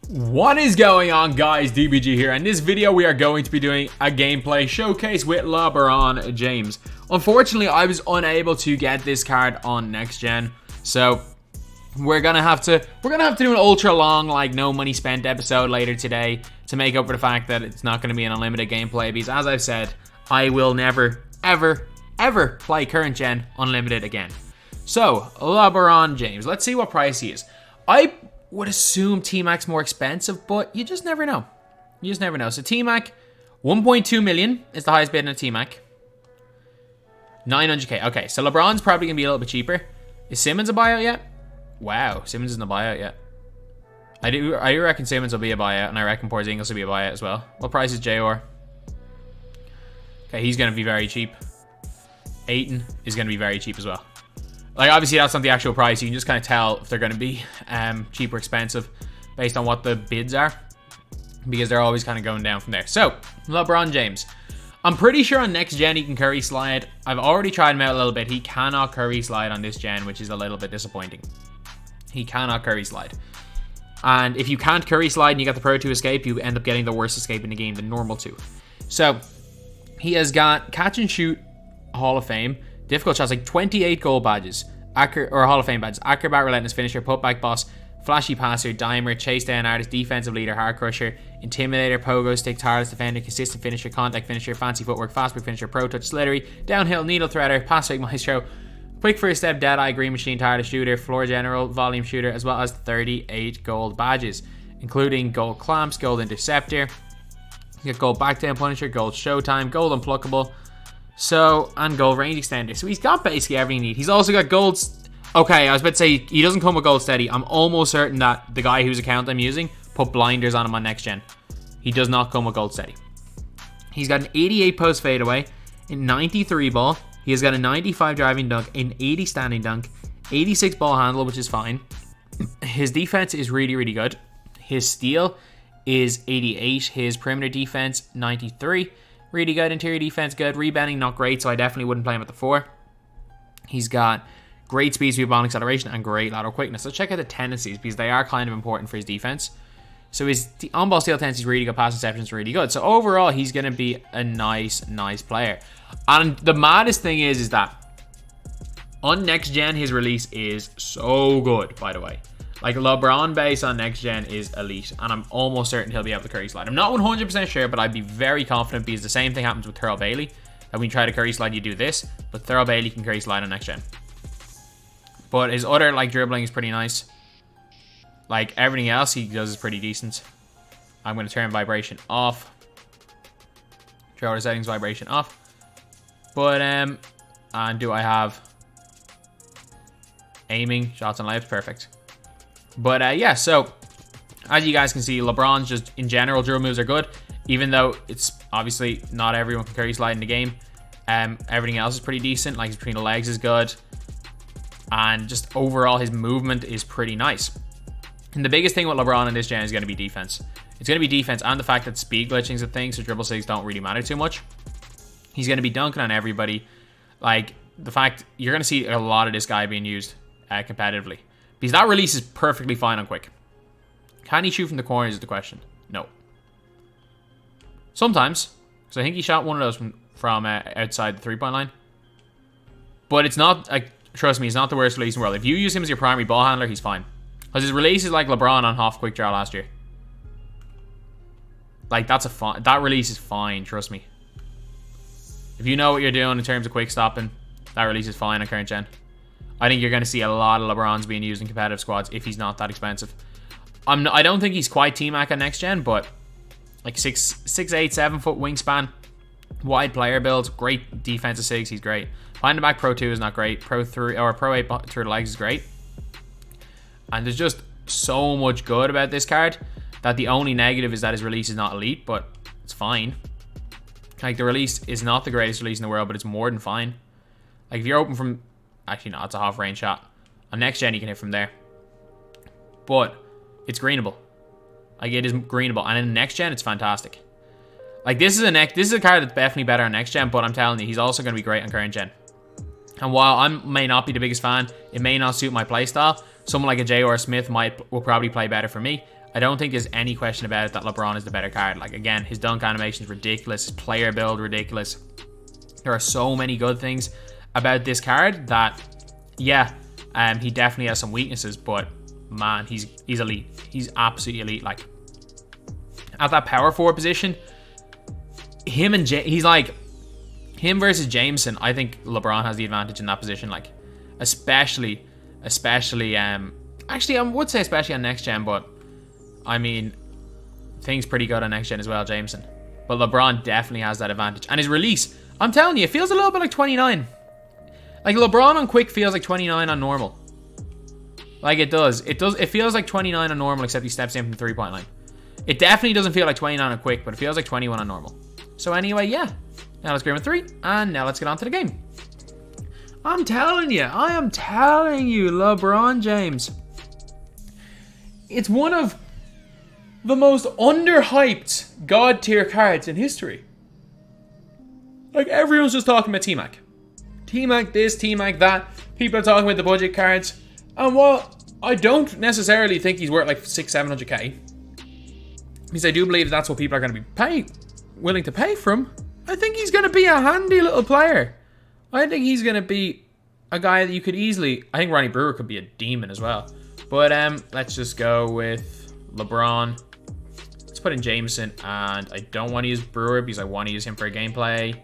What is going on, guys? DBG here. In this video we are going to be doing a gameplay showcase with LeBron James. Unfortunately, I was unable to get this card on next gen, so we're gonna have to do an ultra long, like, no money spent episode later today to make up for the fact that it's not going to be an unlimited gameplay, because as I've said, I will never ever play current gen unlimited again. So LeBron James, let's see what price he is. I would assume tmac's more expensive, but you just never know. You just never know. So tmac, 1.2 million is the highest bid in a tmac. 900k. Okay, so LeBron's probably gonna be a little bit cheaper. Is Simmons a buyout yet? Wow, Simmons isn't a buyout yet. I do reckon Simmons will be a buyout, and I reckon Porzingis will be a buyout as well. What price is JR? Okay, he's gonna be very cheap. Ayton is gonna be very cheap as well. Like, obviously that's not the actual price. You can just kind of tell if they're going to be cheap or expensive based on what the bids are, because they're always kind of going down from there. So LeBron James, I'm pretty sure on next gen he can curry slide. I've already tried him out a little bit. He cannot curry slide on this gen, which is a little bit disappointing. He cannot curry slide. And if you can't curry slide and you got the Pro 2 escape, you end up getting the worst escape in the game, the normal 2. So he has got catch and shoot Hall of Fame. Difficult shots, like 28 gold badges, Hall of Fame badges. Acrobat, relentless finisher, putback boss, flashy passer, dimer, chase down artist, defensive leader, hard crusher, intimidator, pogo stick, tireless defender, consistent finisher, contact finisher, fancy footwork, fast break finisher, pro touch, slithery, downhill, needle threader, pass fake maestro, quick first step, dead eye, green machine, tireless shooter, floor general, volume shooter, as well as 38 gold badges, including gold clamps, gold interceptor, you got gold backdown punisher, gold showtime, gold unpluckable. So, and gold range extender. So he's got basically everything you need. He's also got gold. Okay, I was about to say he doesn't come with gold steady. I'm almost certain that the guy whose account I'm using put blinders on him on next gen. He does not come with gold steady. He's got an 88 post fadeaway, a 93 ball. He has got a 95 driving dunk, an 80 standing dunk, 86 ball handle, which is fine. His defense is really good. His steal is 88. His perimeter defense 93. Really good. Interior defense, good. Rebounding, not great, so I definitely wouldn't play him at the 4. He's got great speed, ball acceleration, and great lateral quickness. Let's check out the tendencies, because they are kind of important for his defense. So his on-ball steal tendency is really good. Pass reception is really good. So overall, he's going to be a nice player. And the maddest thing is that on next gen, his release is so good, by the way. Like, LeBron base on next gen is elite, and I'm almost certain he'll be able to curry slide. I'm not 100% sure, but I'd be very confident, because the same thing happens with Thurl Bailey. That when you try to curry slide, you do this, but Thurl Bailey can curry slide on next gen. But his other, like, dribbling is pretty nice. Like, everything else he does is pretty decent. I'm going to turn vibration off. Controller settings, vibration off. But, and do I have aiming, shots on layups? Perfect. But yeah, so as you guys can see, LeBron's just in general dribble moves are good, even though it's obviously not everyone can curry slide in the game. Everything else is pretty decent. Like, his between the legs is good, and just overall his movement is pretty nice. And the biggest thing with LeBron in this gen is going to be defense. It's going to be defense, and the fact that speed glitching is a thing, so dribble sigs don't really matter too much. He's going to be dunking on everybody. Like, the fact you're going to see a lot of this guy being used competitively. Because that release is perfectly fine on quick. Can he shoot from the corners is the question. No. Sometimes. So I think he shot one of those from outside the three-point line. But it's not, like, trust me, it's not the worst release in the world. If you use him as your primary ball handler, he's fine. Because his release is like LeBron on half quick draw last year. Like, that release is fine, trust me. If you know what you're doing in terms of quick stopping, that release is fine on current gen. I think you're going to see a lot of LeBrons being used in competitive squads if he's not that expensive. I don't think he's quite tmac on next gen, but like 6'8", 7 foot wingspan, wide player build, great defensive sigs. He's great. Behind the back, Pro 2 is not great. Pro 3 or Pro 8 through the legs is great. And there's just so much good about this card that the only negative is that his release is not elite, but it's fine. Like, the release is not the greatest release in the world, but it's more than fine. Like, if you're open from... Actually, no, it's a half-range shot. On next gen, you can hit from there. But it's greenable. Like, it is greenable. And in next gen, it's fantastic. Like, this is a card that's definitely better on next gen, but I'm telling you, he's also going to be great on current gen. And while I may not be the biggest fan, it may not suit my playstyle. Someone like a J.R. Smith will probably play better for me. I don't think there's any question about it that LeBron is the better card. Like, again, his dunk animation is ridiculous. His player build, ridiculous. There are so many good things about this card that, yeah, he definitely has some weaknesses, but man, he's elite. He's absolutely elite. Like, at that power forward position, him versus Jameson. I think LeBron has the advantage in that position. Like, especially, actually, I would say especially on next gen, but I mean, things pretty good on next gen as well, Jameson. But LeBron definitely has that advantage. And his release, I'm telling you, it feels a little bit like 29. Like, LeBron on quick feels like 29 on normal. Like, it does. It feels like 29 on normal, except he steps in from the 3-point line. It definitely doesn't feel like 29 on quick, but it feels like 21 on normal. So anyway, yeah. Now let's grade with 3, and now let's get on to the game. I am telling you, LeBron James. It's one of the most underhyped god tier cards in history. Like, everyone's just talking about tmac. Tmac this, tmac that. People are talking about the budget cards. And while I don't necessarily think he's worth like 600-700k, because I do believe that's what people are going to be willing to pay for him, I think he's going to be a handy little player. I think he's going to be a guy that you could easily... I think Ronnie Brewer could be a demon as well. But let's just go with LeBron. Let's put in Jameson, and I don't want to use Brewer because I want to use him for gameplay.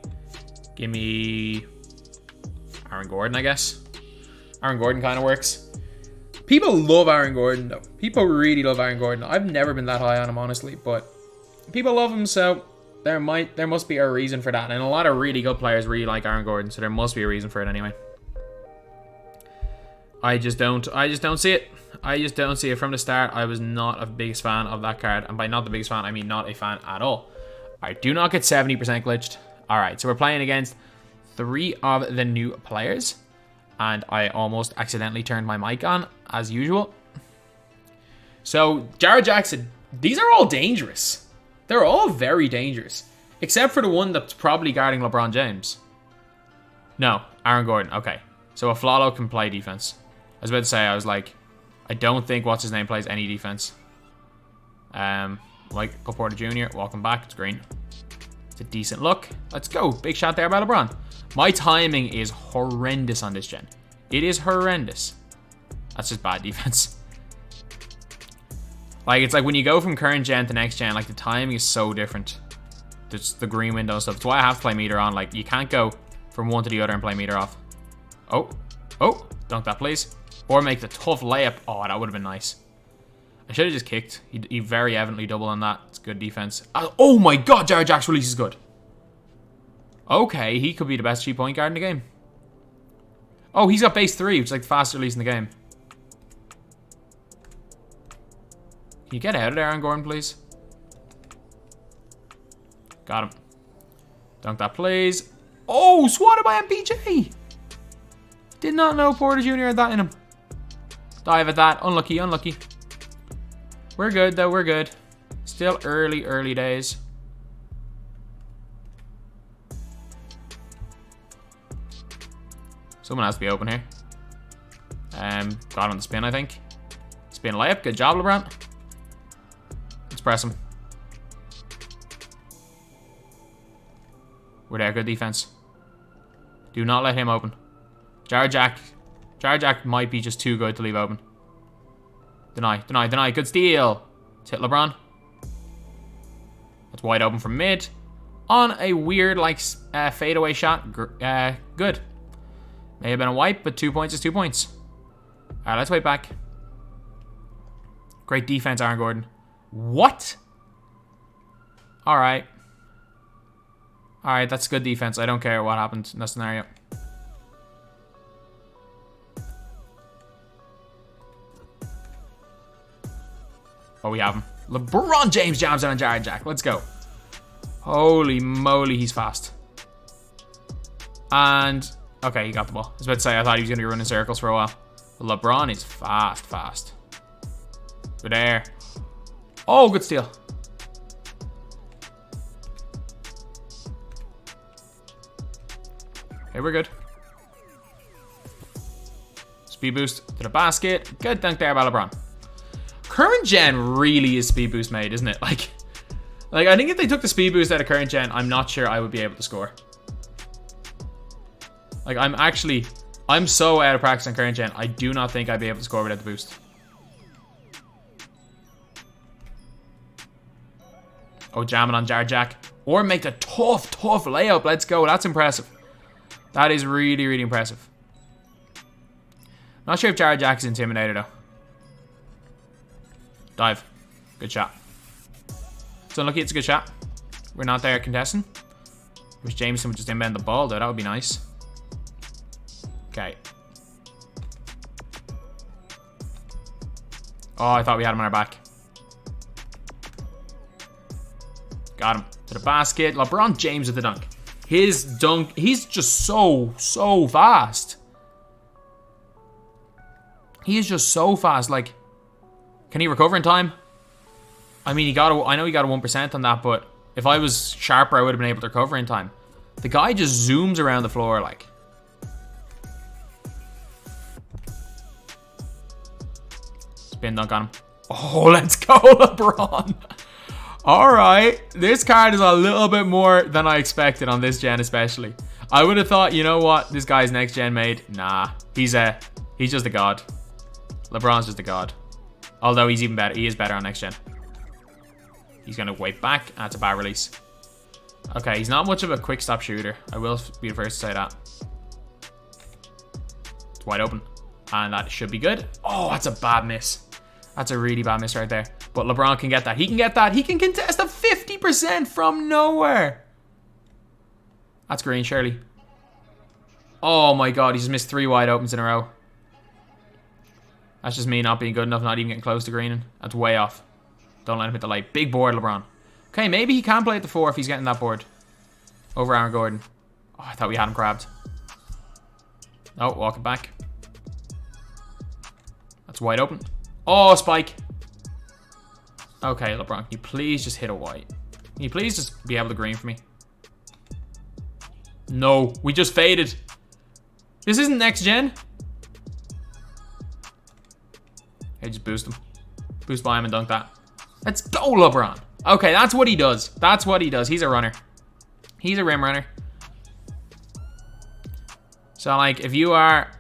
Give me Aaron Gordon, I guess. Aaron Gordon kind of works. People love Aaron Gordon, though. People really love Aaron Gordon. I've never been that high on him, honestly, but people love him, so there must be a reason for that. And a lot of really good players really like Aaron Gordon, so there must be a reason for it anyway. I just don't see it. I just don't see it from the start. I was not a biggest fan of that card, and by not the biggest fan, I mean not a fan at all. I do not get 70% glitched. All right, so we're playing against 3 of the new players, and I almost accidentally turned my mic on as usual. So Jared Jackson, these are all dangerous. They're all very dangerous, except for the one that's probably guarding LeBron James. No, Aaron Gordon. Okay, so Aflalo can play defense. I was about to say, I was like, I don't think what's his name plays any defense. Like Porter Jr. Welcome back. It's green. It's a decent look. Let's go. Big shot there by LeBron. My timing is horrendous on this gen. It is horrendous. That's just bad defense. Like, it's like when you go from current gen to next gen, like, the timing is so different. It's the green window and stuff. That's why I have to play meter on. Like, you can't go from one to the other and play meter off. Oh, dunk that, please. Or make the tough layup. Oh, that would have been nice. I should have just kicked. He very evidently doubled on that. It's good defense. Oh my god, Jared Jack's release is good. Okay, he could be the best 3-point guard in the game. Oh, he's got base 3, which is like the fastest release in the game. Can you get out of there, Aaron Gordon, please? Got him. Dunk that, please. Oh, swatted by MPJ. Did not know Porter Jr. had that in him. Dive at that. Unlucky, unlucky. We're good, though. We're good. Still early days. Someone has to be open here. Got him on the spin, I think. Spin layup. Good job, LeBron. Let's press him. We're there. Good defense. Do not let him open. Jared Jack might be just too good to leave open. Deny. Good steal. Let's hit LeBron. That's wide open from mid. On a weird, like, fadeaway shot. Good. May have been a wipe, but 2 points is 2 points. Alright, let's wait back. Great defense, Aaron Gordon. What? Alright. Alright, that's good defense. I don't care what happened in that scenario. Oh, we have him. LeBron James jams on Jared Jack. Let's go. Holy moly, he's fast. And, okay, he got the ball. I was about to say, I thought he was going to be running circles for a while. But LeBron is fast. We're there. Oh, good steal. Okay, we're good. Speed boost to the basket. Good dunk there by LeBron. Current gen really is speed boost made, isn't it? Like I think if they took the speed boost out of current gen, I'm not sure I would be able to score. Like, I'm so out of practice on current gen, I do not think I'd be able to score without the boost. Oh, jamming on Jar Jack. Or make a tough layup. Let's go. That's impressive. That is really, really impressive. Not sure if Jar Jack is intimidated, though. Dive. Good shot. It's unlucky it's a good shot. We're not there contesting. Wish Jameson would just inbound the ball, though. That would be nice. Okay. Oh, I thought we had him on our back. Got him. To the basket. LeBron James with the dunk. His dunk, he's just so fast. He is just so fast. Like, can he recover in time? I mean, I know he got a 1% on that, but if I was sharper, I would have been able to recover in time. The guy just zooms around the floor, like. Spin dunk on him. Oh, let's go, LeBron. All right. This card is a little bit more than I expected on this gen, especially. I would have thought, you know what? This guy's next gen made. Nah. He's just a god. LeBron's just a god. Although he's even better. He is better on next gen. He's going to wait back. That's a bad release. Okay, he's not much of a quick stop shooter. I will be the first to say that. It's wide open. And that should be good. Oh, that's a bad miss. That's a really bad miss right there. But LeBron can get that. He can get that. He can contest a 50% from nowhere. That's green, surely. Oh my god, he just missed 3 wide opens in a row. That's just me not being good enough, not even getting close to greening. That's way off. Don't let him hit the light. Big board, LeBron. Okay, maybe he can play at the 4 if he's getting that board. Over Aaron Gordon. Oh, I thought we had him grabbed. Oh, walk it back. That's wide open. Oh, spike. Okay, LeBron, can you please just hit a white? Can you please just be able to green for me? No, we just faded. This isn't next gen. Hey, just boost him. Boost by him and dunk that. Let's go, LeBron. Okay, that's what he does. That's what he does. He's a runner. He's a rim runner. So, like, if you are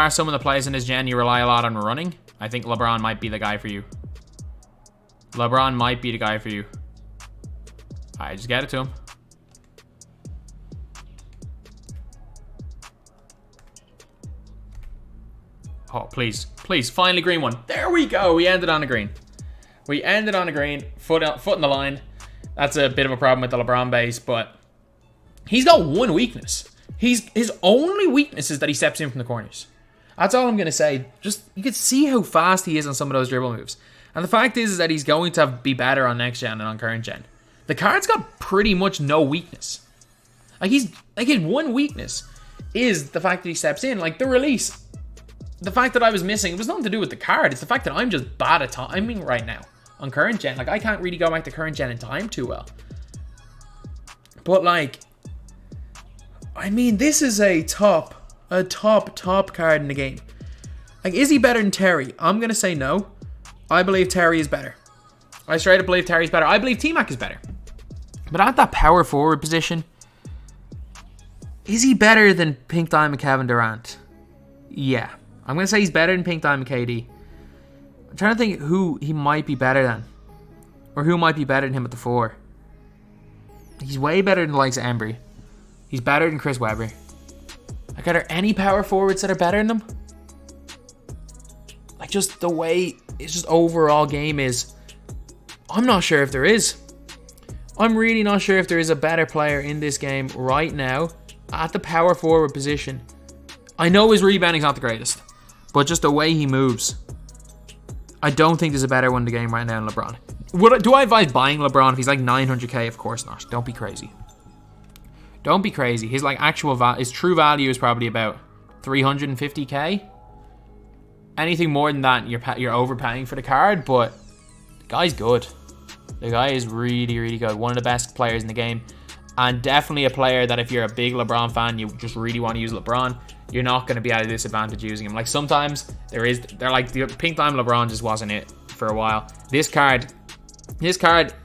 some of the players in this gen, you rely a lot on running. I think LeBron might be the guy for you. LeBron might be the guy for you. Alright, just get it to him. Oh, please. Please, finally green one. There we go. We ended on a green. We ended on a green. Foot in the line. That's a bit of a problem with the LeBron base, but he's got one weakness. His only weakness is that he steps in from the corners. That's all I'm going to say. Just, you can see how fast he is on some of those dribble moves. And the fact is that he's going to be better on next gen than on current gen. The card's got pretty much no weakness. Like, his one weakness is the fact that he steps in. Like, the release. The fact that I was missing, it was nothing to do with the card. It's the fact that I'm just bad at timing right now on current gen. Like, I can't really go back to current gen in time too well. But, like, I mean, this is a top card in the game. Like, is he better than Terry? I'm going to say no. I believe Terry is better. I straight up believe Terry's better. I believe T-Mac is better. But at that power forward position, is he better than Pink Diamond Kevin Durant? Yeah. I'm going to say he's better than Pink Diamond KD. I'm trying to think who he might be better than. Or who might be better than him at the 4. He's way better than the likes of Embry. He's better than Chris Webber. Like, are there any power forwards that are better than him? Like, just the way it's just overall game is, I'm not sure if there is. I'm really not sure if there is a better player in this game right now at the power forward position. I know his rebounding's not the greatest, but just the way he moves, I don't think there's a better one in the game right now than LeBron. Do I advise buying LeBron if he's like 900k? Of course not. Don't be crazy. Don't be crazy. His like his true value is probably about 350k. Anything more than that, you're overpaying for the card, but the guy's good. The guy is really, really good. One of the best players in the game. And definitely a player that if you're a big LeBron fan, you just really want to use LeBron, you're not going to be at a disadvantage using him. Like, sometimes they're like, the Pink Diamond LeBron just wasn't it for a while. This card,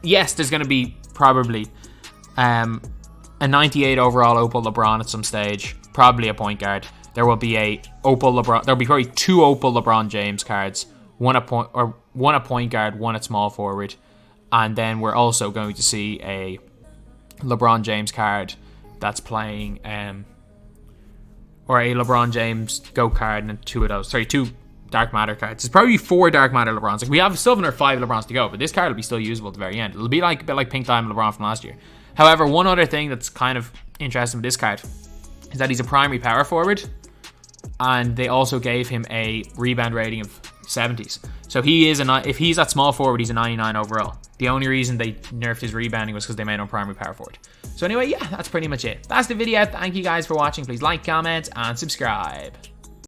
yes, there's going to be probably a 98 overall Opal LeBron at some stage, probably a point guard. There will be a Opal LeBron. There'll be probably 2 Opal LeBron James cards, one at point guard, one at small forward, and then we're also going to see a LeBron James card that's playing, or a LeBron James Go card, and 2 of those. Sorry, 2 Dark Matter cards. It's probably 4 Dark Matter LeBrons. Like, we have still another 5 LeBrons to go, but this card will be still usable at the very end. It'll be like a bit like Pink Diamond LeBron from last year. However, one other thing that's kind of interesting with this card is that he's a primary power forward, and they also gave him a rebound rating of 70s. So he is if he's at small forward, he's a 99 overall. The only reason they nerfed his rebounding was because they made him primary power forward. So anyway, yeah, that's pretty much it. That's the video. Thank you guys for watching. Please like, comment, and subscribe.